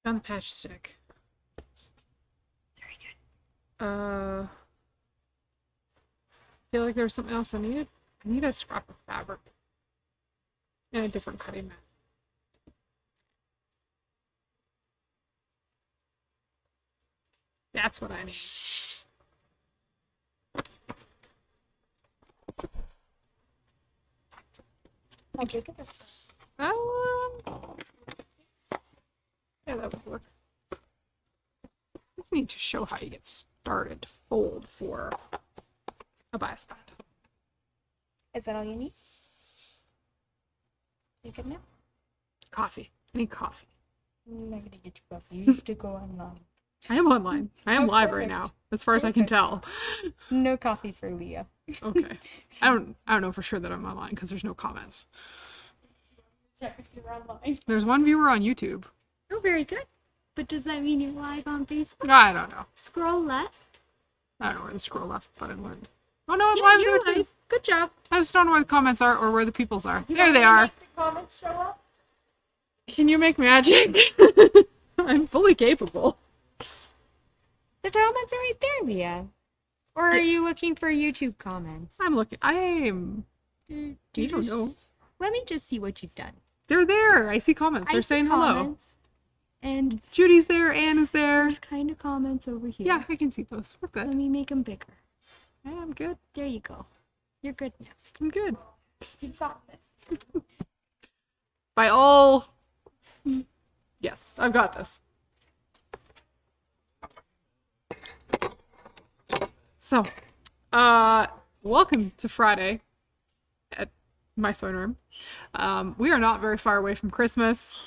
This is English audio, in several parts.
Found the patch stick. Very good. I feel like there's something else I needed. I need a scrap of fabric and a different cutting mat. That's what I need. I take it this Oh, yeah, that would work. Just need to show how you get started to fold for a bias band. Is that all you need? You good now? Coffee. I need coffee. I'm not gonna get you coffee. You have to go online. I am online. I am Oh, live right perfect. now, as far as I can tell. No coffee for Leah. Okay. I don't know for sure that I'm online because there's no comments. Check if you're online. There's one viewer on YouTube. Oh, very good. But does that mean you're live on Facebook? I don't know. Scroll left. I don't know where the scroll left button went. Oh no, I'm Yeah, live you're there too. live. Good job. I just don't know where the comments are or where the peoples are. There they are. Make the comments show up. Can you make magic? I'm fully capable. The comments are right there, Leah. Or are you looking for YouTube comments? I'm looking. I am. You don't know. Let me just see what you've done. They're there. I see comments. They're saying hello. And Judy's there. Anne is there. there's kind of comments over here. Yeah, I can see those. We're Let good. me make them bigger. Yeah, I'm good. There you go. You're good now. I'm good. You got this. By all. Yes, I've got this. So, welcome to Friday at my sewing room. We are not very far away from Christmas.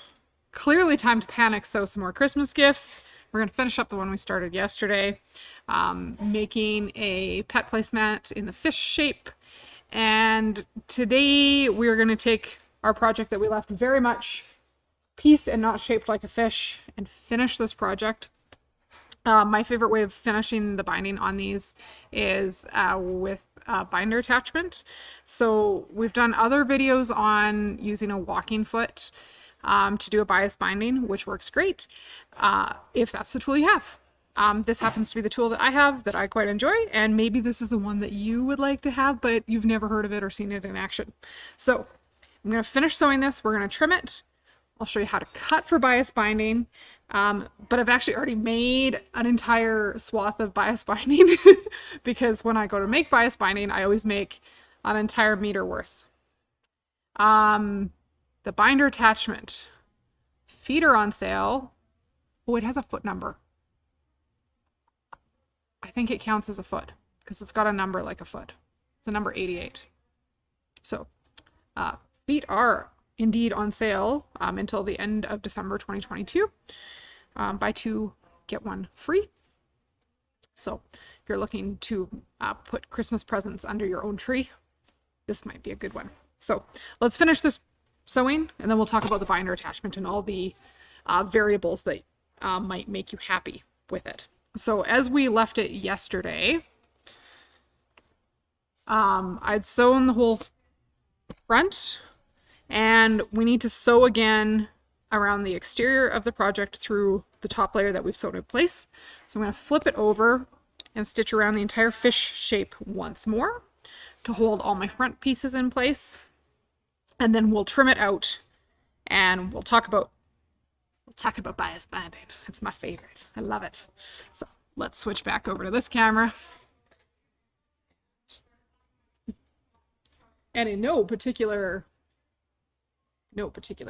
Clearly time to panic, sew some more Christmas gifts. We're going to finish up the one we started yesterday, making a pet placemat in the fish shape. And today we're going to take our project that we left very much pieced and not shaped like a fish and finish this project. My favorite way of finishing the binding on these is with a binder attachment. So we've done other videos on using a walking foot to do a bias binding, which works great if that's the tool you have. This happens to be the tool that I have that I quite enjoy, and maybe this is the one that you would like to have, but you've never heard of it or seen it in action. So I'm going to finish sewing this. We're going to trim it. I'll show you how to cut for bias binding, but I've actually already made an entire swath of bias binding because when I go to make bias binding, I always make an entire meter worth. The binder attachment, feet are on sale. Oh, it has a foot number. I think it counts as a foot because it's got a number like a foot. It's a number 88. So feet are indeed on sale until the end of December 2022. Buy two, get one free. So if you're looking to put Christmas presents under your own tree, this might be a good one. So let's finish this sewing and then we'll talk about the binder attachment and all the variables that might make you happy with it. So as we left it yesterday, I'd sewn the whole front. And we need to sew again around the exterior of the project through the top layer that we've sewn in place. So I'm going to flip it over and stitch around the entire fish shape once more to hold all my front pieces in place. And then we'll trim it out and we'll talk about bias binding. It's my favorite. I love it. So let's switch back over to this camera. And in no particular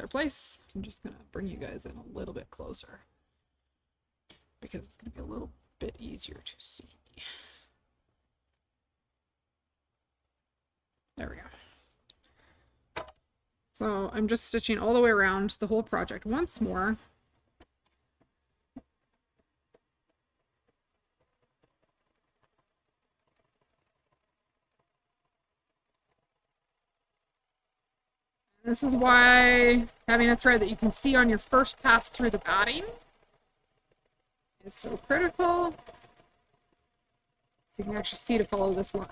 place, I'm just gonna bring you guys in a little bit closer because it's gonna be a little bit easier to see. There we go. So I'm just stitching all the way around the whole project once more. This is why having a thread that you can see on your first pass through the batting is so critical. So you can actually see to follow this line.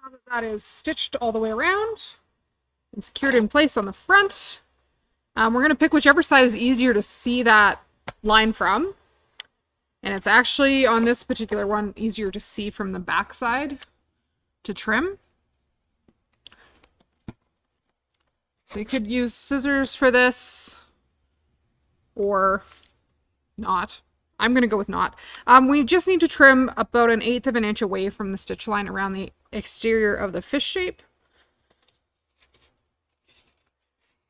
Now that that is stitched all the way around and secured in place on the front, we're going to pick whichever side is easier to see that line from. And it's actually, on this particular one, easier to see from the back side to trim. So you could use scissors for this, or not. I'm going to go with not. We just need to trim about 1/8 of an inch away from the stitch line around the exterior of the fish shape.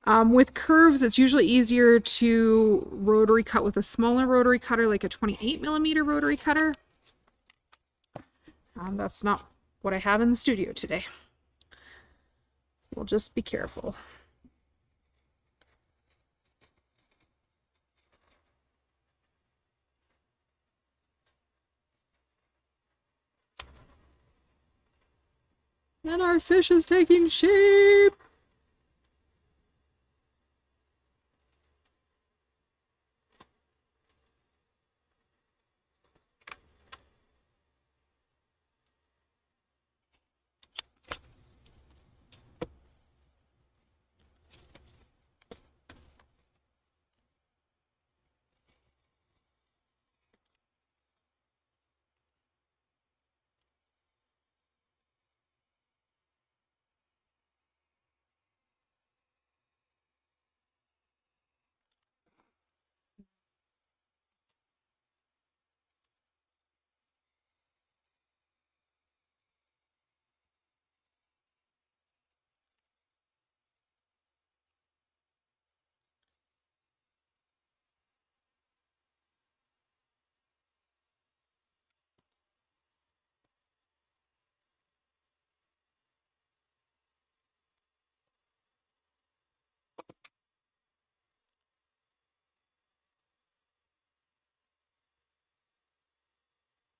With curves, it's usually easier to rotary cut with a smaller rotary cutter, like a 28mm rotary cutter. That's not what I have in the studio today. So we'll just be careful. And our fish is taking shape.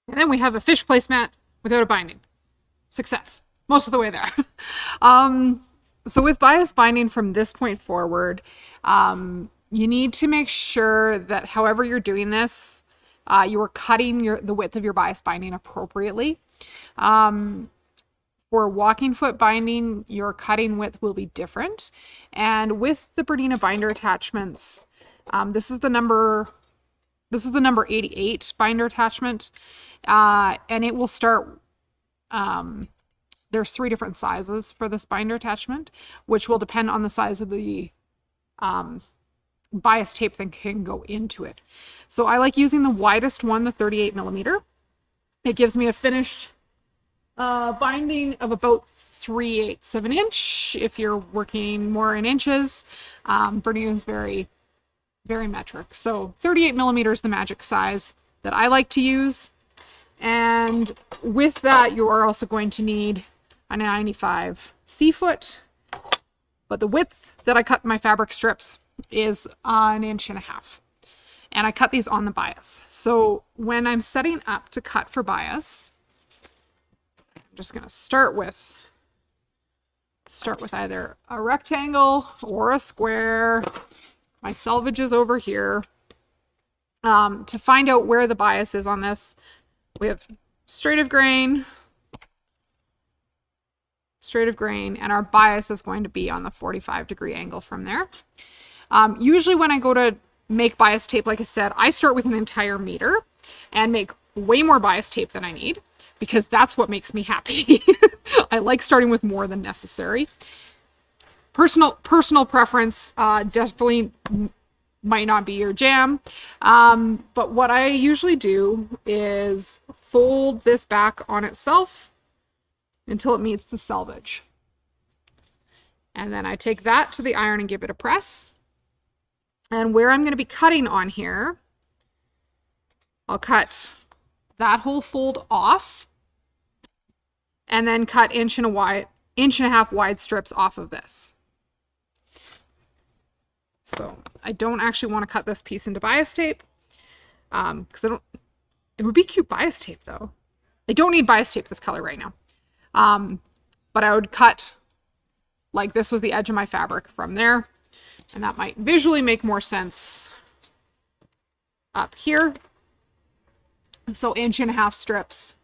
And then we have a fish placemat without a binding. Success. Most of the way there. So with bias binding from this point forward, you need to make sure that however you're doing this, you are cutting the width of your bias binding appropriately. For walking foot binding, your cutting width will be different. And with the Bernina binder attachments, this is the number 88 binder attachment. And it will start, there's 3 different sizes for this binder attachment, which will depend on the size of the bias tape that can go into it. So I like using the widest one, the 38mm. It gives me a finished binding of about 3/8 of an inch. If you're working more in inches, Bernina is very, very metric. So 38mm is the magic size that I like to use. And with that, you are also going to need a 95 C-foot. But the width that I cut my fabric strips is 1.5 inches. And I cut these on the bias. So when I'm setting up to cut for bias, I'm just going to start with either a rectangle or a square. My selvage is over here. To find out where the bias is on this, we have straight of grain, and our bias is going to be on the 45-degree angle from there. Usually when I go to make bias tape, like I said, I start with an entire meter and make way more bias tape than I need, because that's what makes me happy. I like starting with more than necessary. Personal preference, definitely might not be your jam. But what I usually do is fold this back on itself until it meets the selvage. And then I take that to the iron and give it a press. And where I'm going to be cutting on here, I'll cut that whole fold off and then cut 1.5 wide strips off of this. So I don't actually want to cut this piece into bias tape, because it would be cute bias tape though. I don't need bias tape this color right now. But I would cut, like this was the edge of my fabric from there, and that might visually make more sense up here. So 1.5 inch strips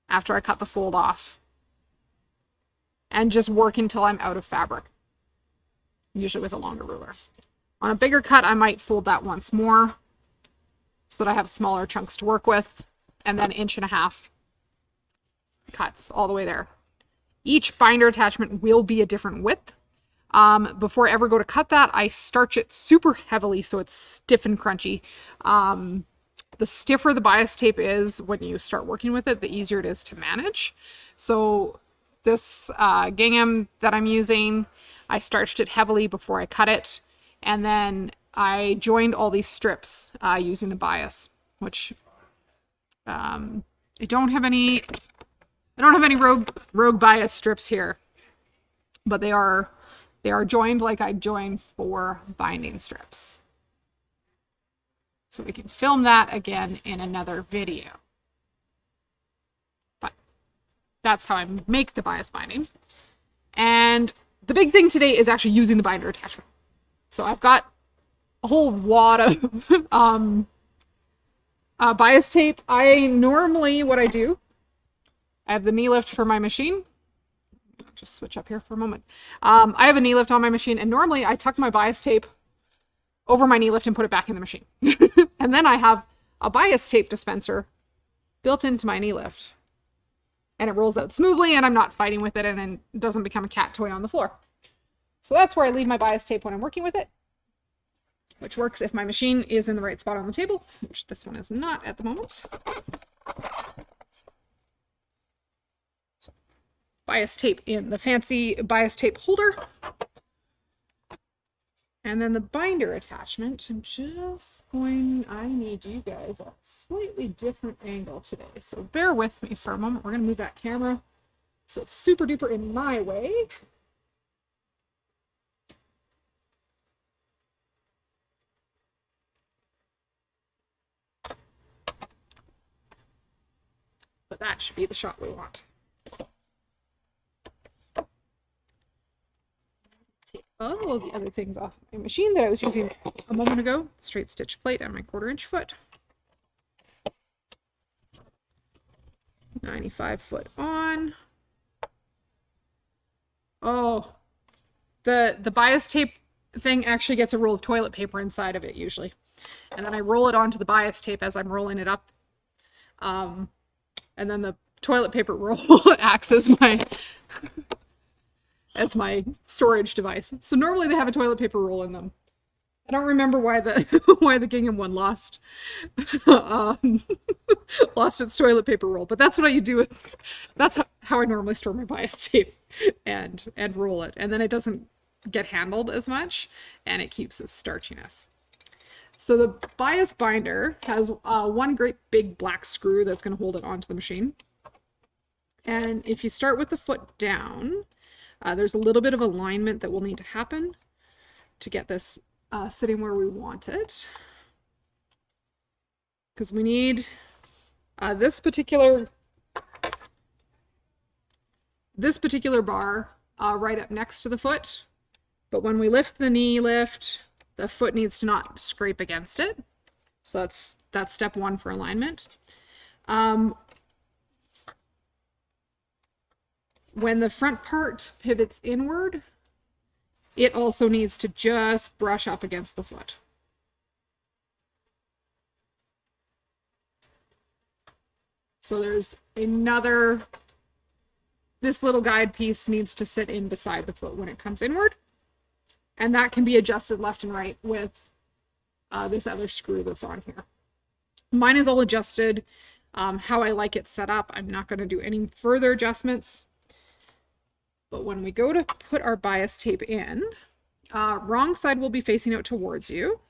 after I cut the fold off and just work until I'm out of fabric, usually with a longer ruler. On a bigger cut, I might fold that once more so that I have smaller chunks to work with, and then 1.5 cuts all the way there. Each binder attachment will be a different width. Before I ever go to cut that, I starch it super heavily so it's stiff and crunchy. The stiffer the bias tape is when you start working with it, the easier it is to manage. So this gingham that I'm using, I starched it heavily before I cut it, and then I joined all these strips using the bias, which I don't have any rogue bias strips here, but they are joined like I join for binding strips. So we can film that again in another video. But that's how I make the bias binding. And the big thing today is actually using the binder attachment. So I've got a whole wad of bias tape. What I do, I have the knee lift for my machine. Just switch up here for a moment. I have a knee lift on my machine, and normally I tuck my bias tape over my knee lift and put it back in the machine. And then I have a bias tape dispenser built into my knee lift. And it rolls out smoothly, and I'm not fighting with it, and it doesn't become a cat toy on the floor. So that's where I leave my bias tape when I'm working with it, which works if my machine is in the right spot on the table, which this one is not at the moment. So, bias tape in the fancy bias tape holder. And then the binder attachment, I need you guys at a slightly different angle today. So bear with me for a moment. We're going to move that camera so it's super duper in my way. But that should be the shot we want. Take all of the other things off my machine that I was using a moment ago. Straight stitch plate and my 1/4-inch foot. 95 foot on. Oh, the bias tape thing actually gets a roll of toilet paper inside of it usually. And then I roll it onto the bias tape as I'm rolling it up. And then the toilet paper roll acts as my storage device. So normally they have a toilet paper roll in them. I don't remember why the gingham one lost its toilet paper roll, but that's what I do that's how I normally store my bias tape and roll it. And then it doesn't get handled as much and it keeps its starchiness. So the bias binder has one great big black screw that's going to hold it onto the machine. And if you start with the foot down, there's a little bit of alignment that will need to happen to get this sitting where we want it. Because we need this particular bar right up next to the foot. But when we lift the knee lift, the foot needs to not scrape against it. So that's step one for alignment. When the front part pivots inward, it also needs to just brush up against the foot. So there's this little guide piece needs to sit in beside the foot when it comes inward. And that can be adjusted left and right with this other screw that's on here. Mine is all adjusted how I like it set up. I'm not going to do any further adjustments. But when we go to put our bias tape in, wrong side will be facing out towards you.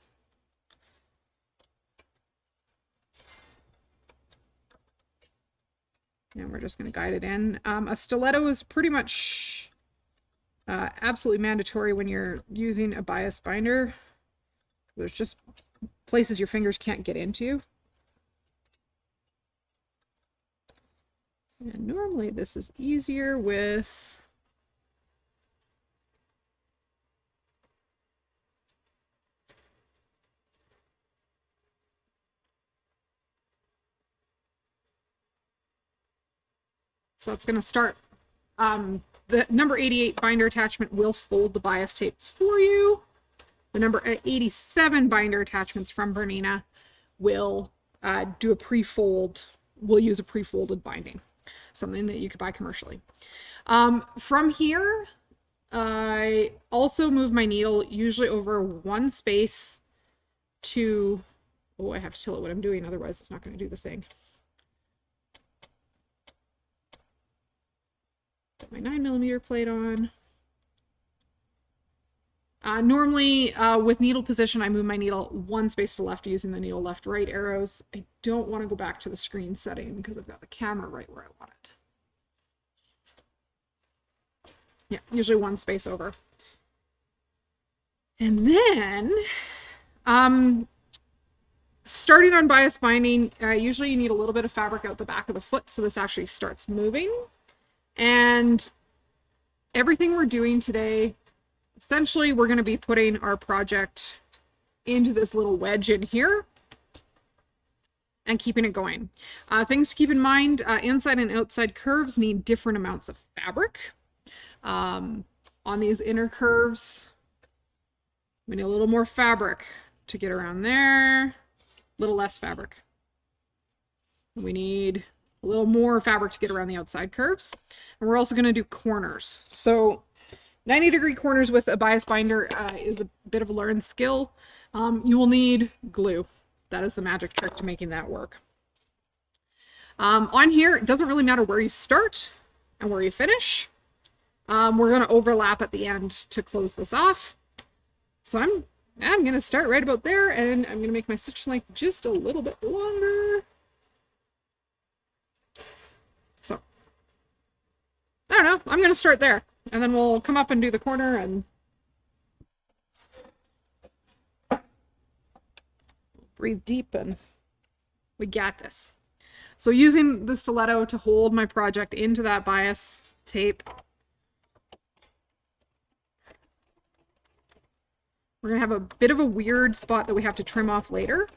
And we're just going to guide it in. A stiletto is pretty much absolutely mandatory when you're using a bias binder. There's just places your fingers can't get into. And normally this is easier with so it's going to start The number 88 binder attachment will fold the bias tape for you. The number 87 binder attachments from Bernina will do a pre-fold. We'll use a pre-folded binding, something that you could buy commercially. From here, I also move my needle usually over one space to, oh, I have to tell it what I'm doing, otherwise it's not going to do the thing. Put my 9mm plate on. Normally, with needle position, I move my needle one space to the left using the needle left-right arrows. I don't want to go back to the screen setting because I've got the camera right where I want it. Yeah, usually one space over. And then, starting on bias binding, usually you need a little bit of fabric out the back of the foot so this actually starts moving. And everything we're doing today, essentially we're going to be putting our project into this little wedge in here and keeping it going. Things to keep in mind, inside and outside curves need different amounts of fabric. On these inner curves, we need a little more fabric to get around there, a little less fabric. We need a little more fabric to get around the outside curves. And we're also going to do corners. So 90-degree corners with a bias binder is a bit of a learned skill. You will need glue. That is the magic trick to making that work. On here, it doesn't really matter where you start and where you finish. We're going to overlap at the end to close this off. So I'm going to start right about there, and I'm going to make my stitch length just a little bit longer. So, I don't know, I'm going to start there, and then we'll come up and do the corner, and breathe deep, and we got this. So using the stiletto to hold my project into that bias tape, we're going to have a bit of a weird spot that we have to trim off later.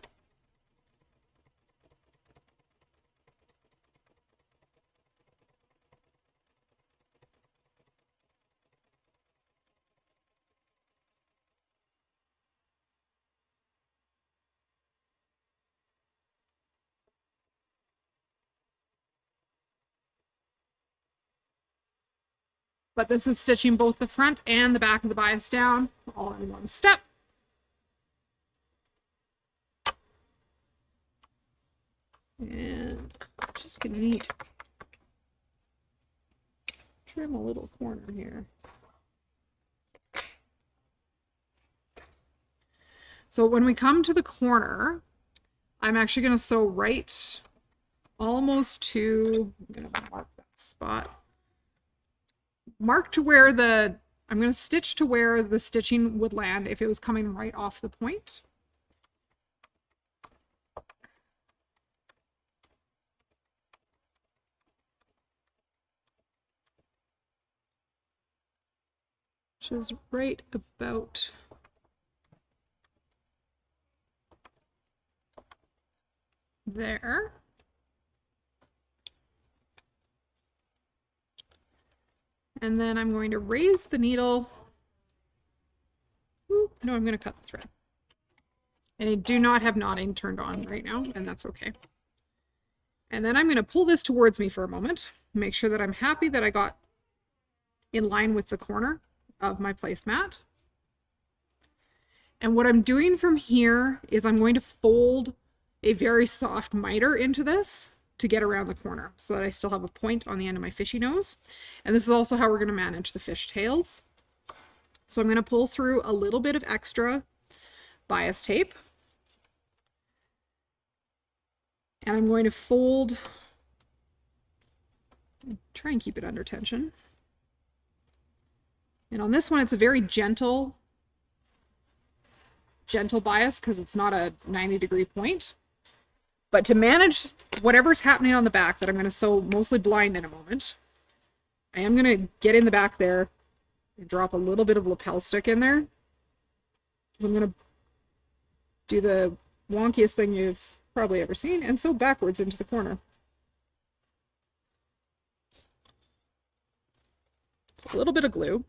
But this is stitching both the front and the back of the bias down all in one step. And I'm just going to need to trim a little corner here. So when we come to the corner, I'm actually going to sew right almost to, I'm going to mark that spot. Mark to where the, I'm going to stitch to where the stitching would land if it was coming right off the point. Which is right about there. And then I'm going to raise the needle. Ooh, no, I'm going to cut the thread. And I do not have knotting turned on right now, and that's okay. And then I'm going to pull this towards me for a moment, make sure that I'm happy that I got in line with the corner of my placemat. And what I'm doing from here is I'm going to fold a very soft miter into this to get around the corner so that I still have a point on the end of my fishy nose. And this is also how we're going to manage the fish tails. So I'm going to pull through a little bit of extra bias tape. And I'm going to fold, try and keep it under tension. And on this one, it's a very gentle bias because it's not a 90-degree point. But to manage whatever's happening on the back that I'm going to sew mostly blind in a moment, I am going to get in the back there and drop a little bit of lapel stick in there. I'm going to do the wonkiest thing you've probably ever seen and sew backwards into the corner. a little bit of glue.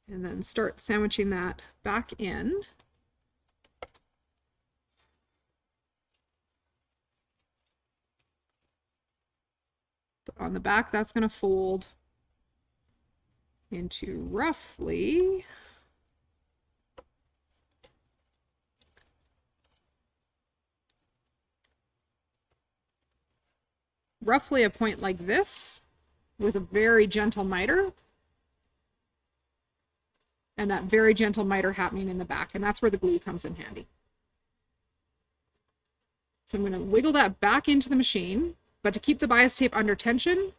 And then start sandwiching that back in. But on the back, that's going to fold into roughly a point like this with a very gentle miter. And that very gentle miter happening in the back. And that's where the glue comes in handy. So I'm going to wiggle that back into the machine, but to keep the bias tape under tension,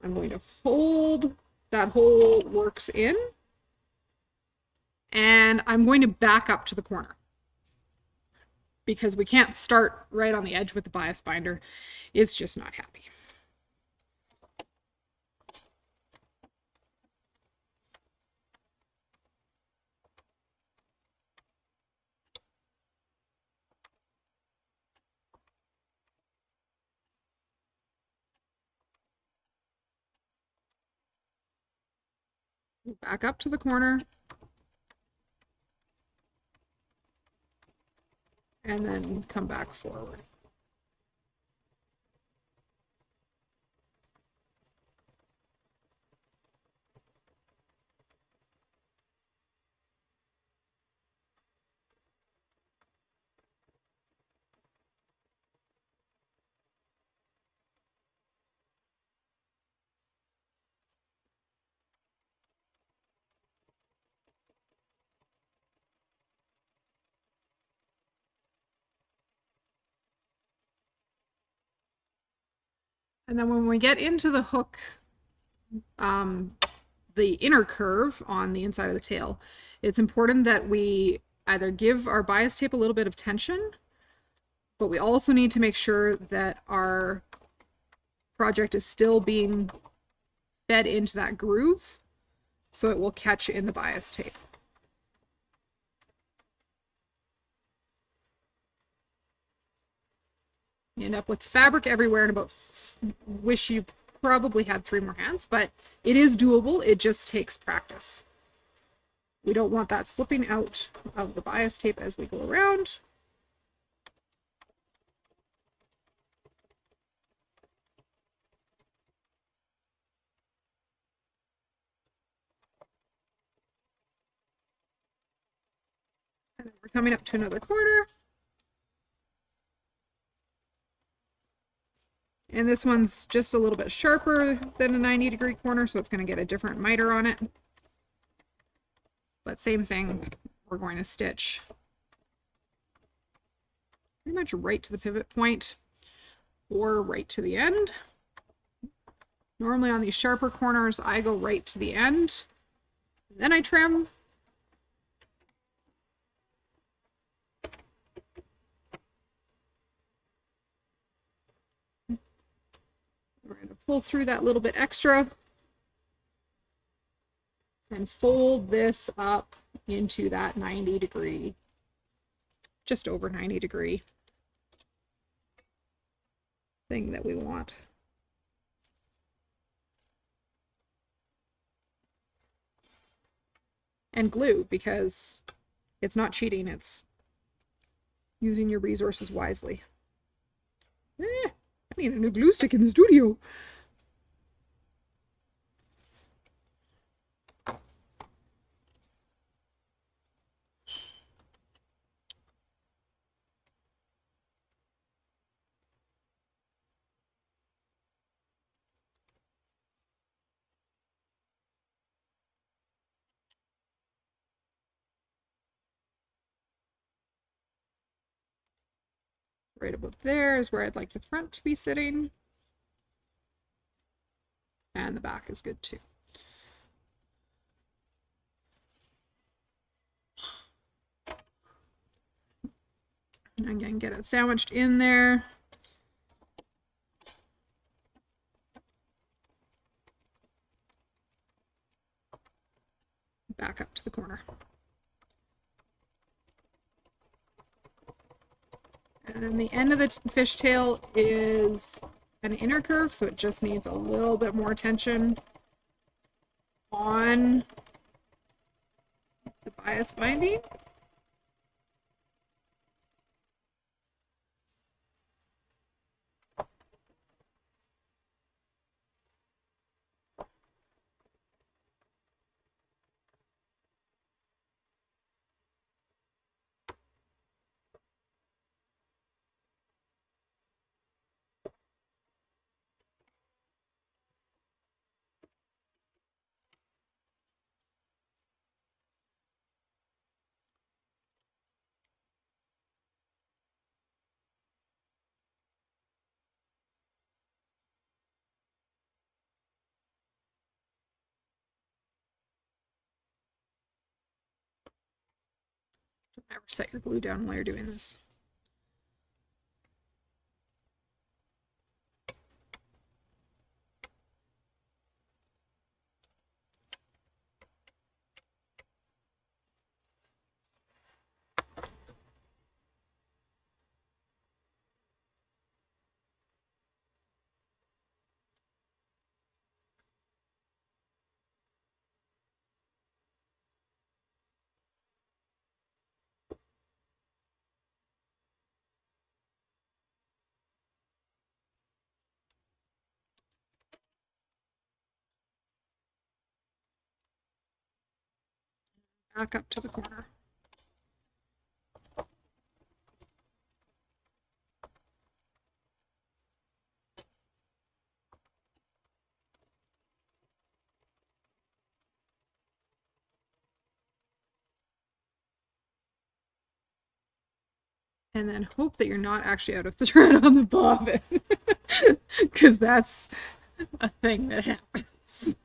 I'm going to hold that whole works in, and I'm going to back up to the corner because we can't start right on the edge with the bias binder. It's just not happy. Back up to the corner, and then come back forward. And then when we get into the hook, the inner curve on the inside of the tail, it's important that we either give our bias tape a little bit of tension, but we also need to make sure that our project is still being fed into that groove so it will catch in the bias tape. You end up with fabric everywhere and about wish you probably had 3 more hands, but it is doable. It just takes practice. We don't want that slipping out of the bias tape as we go around. And then we're coming up to another corner. And this one's just a little bit sharper than a 90-degree corner, so it's going to get a different miter on it. But same thing, we're going to stitch pretty much right to the pivot point or right to the end. Normally on these sharper corners, I go right to the end, then I trim. We're going to pull through that little bit extra and fold this up into that 90-degree, just over 90-degree thing that we want. And glue, because it's not cheating, it's using your resources wisely. I need a new glue stick in the studio. Right about there is where I'd like the front to be sitting. And the back is good too. And again, get it sandwiched in there. Back up to the corner. And then the end of the fishtail is an inner curve, so it just needs a little bit more tension on the bias binding. Don't ever set your glue down while you're doing this. Back up to the corner. And then hope that you're not actually out of the thread on the bobbin, because that's a thing that happens.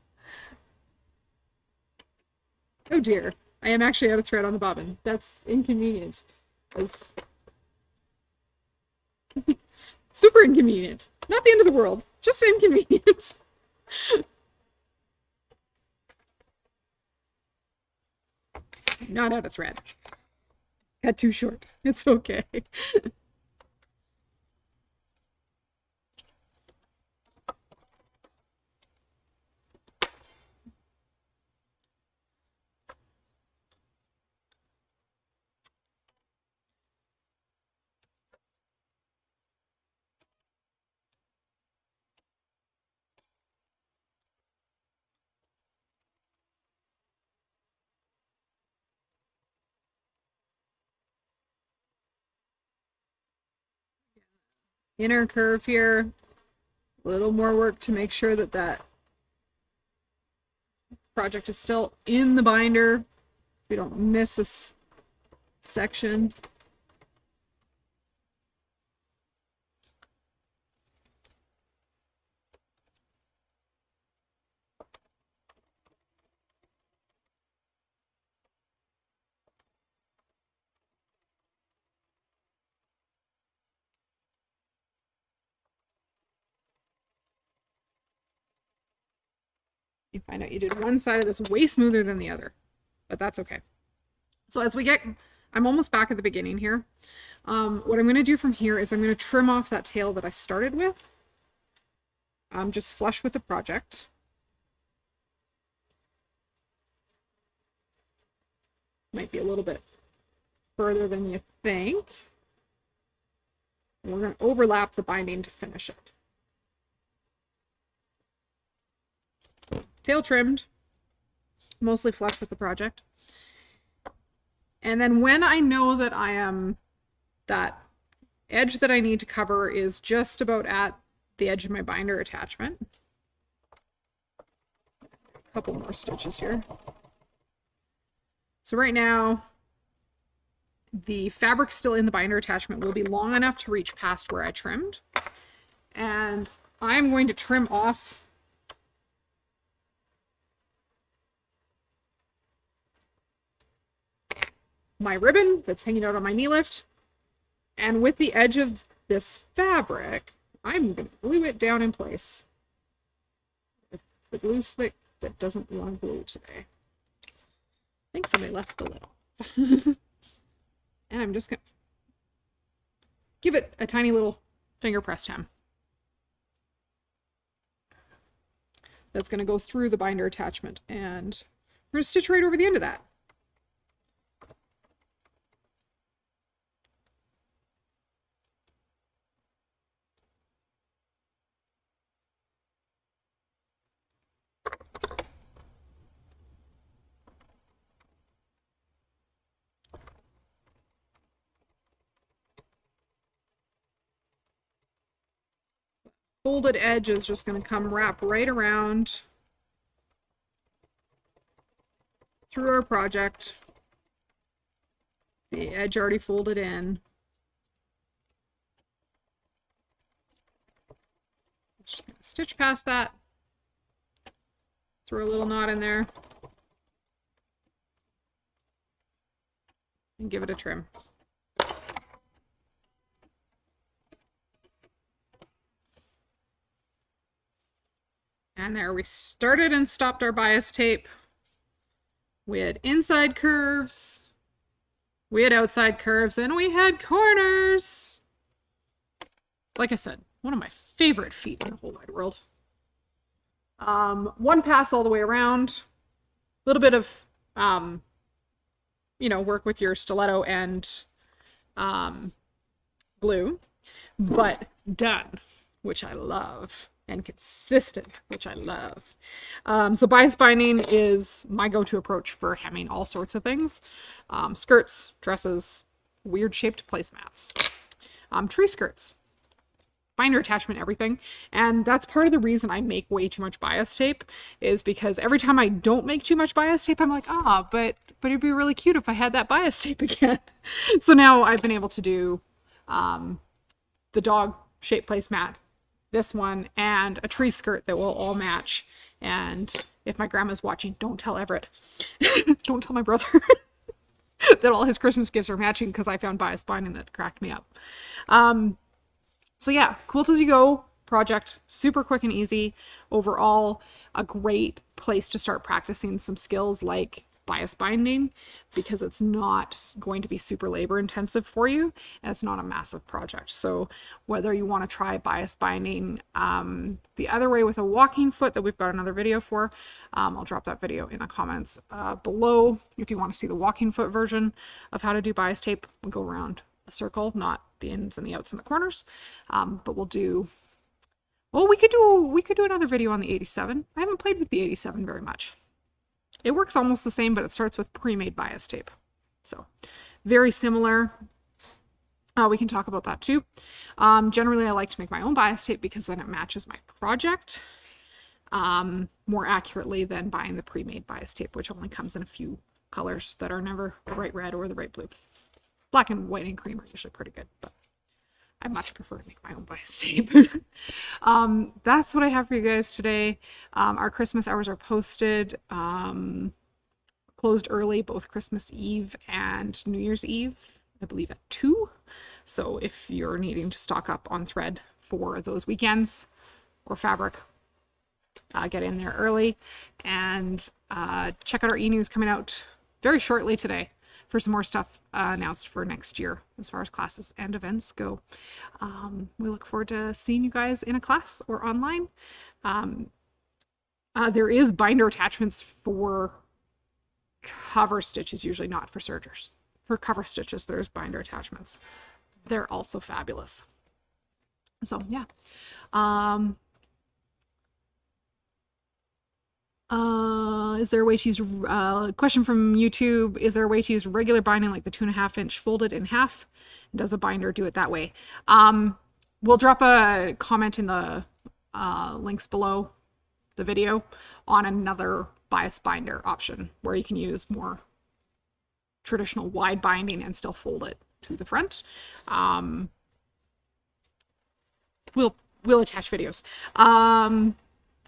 Oh dear, I am actually out of thread on the bobbin. That's inconvenient. That's super inconvenient. Not the end of the world, just inconvenient. Not out of thread. Got too short. It's okay. Inner curve here. A little more work to make sure that that project is still in the binder so we don't miss a section. You find out you did one side of this way smoother than the other, but that's okay. So as we get, I'm almost back at the beginning here. What I'm going to do from here is I'm going to trim off that tail that I started with. Just flush with the project. Might be a little bit further than you think. And we're going to overlap the binding to finish it. Tail trimmed, mostly flush with the project. And then when I know that that edge that I need to cover is just about at the edge of my binder attachment. A couple more stitches here. So right now, the fabric still in the binder attachment will be long enough to reach past where I trimmed. And I'm going to trim off my ribbon that's hanging out on my knee lift. And with the edge of this fabric, I'm going to glue it down in place. If the glue's thick, that doesn't want to glue today. I think somebody left the lid off. And I'm just going give it a tiny little finger press hem. That's going to go through the binder attachment, and we're going to stitch right over the end of that. Folded edge is just going to come wrap right around through our project. The edge already folded in. Just going to stitch past that. Throw a little knot in there. And give it a trim. And there, we started and stopped our bias tape. We had inside curves, we had outside curves, and we had corners. Like I said, one of my favorite feet in the whole wide world. One pass all the way around. A little bit of, you know, work with your stiletto and glue, but done, which I love. And consistent, which I love. So bias binding is my go-to approach for hemming all sorts of things. Skirts, dresses, weird shaped placemats, tree skirts, binder attachment, everything. And that's part of the reason I make way too much bias tape, is because every time I don't make too much bias tape, I'm like, but it'd be really cute if I had that bias tape again. So now I've been able to do the dog shaped placemat, this one, and a tree skirt that will all match. And if my grandma's watching, don't tell Everett. Don't tell my brother that all his Christmas gifts are matching, because I found bias binding that cracked me up. So yeah, quilt as you go project, super quick and easy. Overall, a great place to start practicing some skills like bias binding, because it's not going to be super labor intensive for you, and it's not a massive project. So whether you want to try bias binding the other way with a walking foot that we've got another video for, I'll drop that video in the comments below if you want to see the walking foot version of how to do bias tape. We'll go around a circle, not the ins and the outs and the corners, but we'll do, well, we could do another video on the 87. I haven't played with the 87 very much. It works almost the same, but it starts with pre-made bias tape. So very similar. We can talk about that too. Generally, I like to make my own bias tape because then it matches my project more accurately than buying the pre-made bias tape, which only comes in a few colors that are never the right red or the right blue. Black and white and cream are usually pretty good, but I much prefer to make my own bias tape. That's what I have for you guys today. Our Christmas hours are posted, closed early, both Christmas Eve and New Year's Eve, I believe at 2. So if you're needing to stock up on thread for those weekends or fabric, get in there early, and check out our e-news coming out very shortly today for some more stuff announced for next year as far as classes and events go. We look forward to seeing you guys in a class or online. There is binder attachments for cover stitches, usually not for sergers. For cover stitches, there's binder attachments. They're also fabulous. So yeah. Is there a way to use, question from YouTube, is there a way to use regular binding like the 2.5 inch folded in half? Does a binder do it that way? We'll drop a comment in the links below the video on another bias binder option where you can use more traditional wide binding and still fold it to the front. We'll attach videos.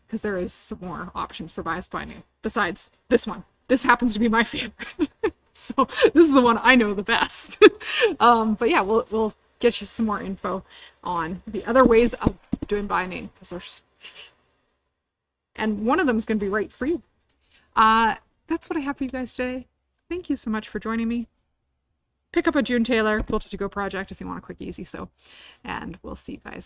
Because there is some more options for bias binding besides this one. This happens to be my favorite. So this is the one I know the best. But yeah, we'll get you some more info on the other ways of doing binding, because there's, and one of them is going to be right for you. That's what I have for you guys today. Thank you so much for joining me. pick up a June Tailor Quilt As You Go project if you want a quick, easy sew. And we'll see you guys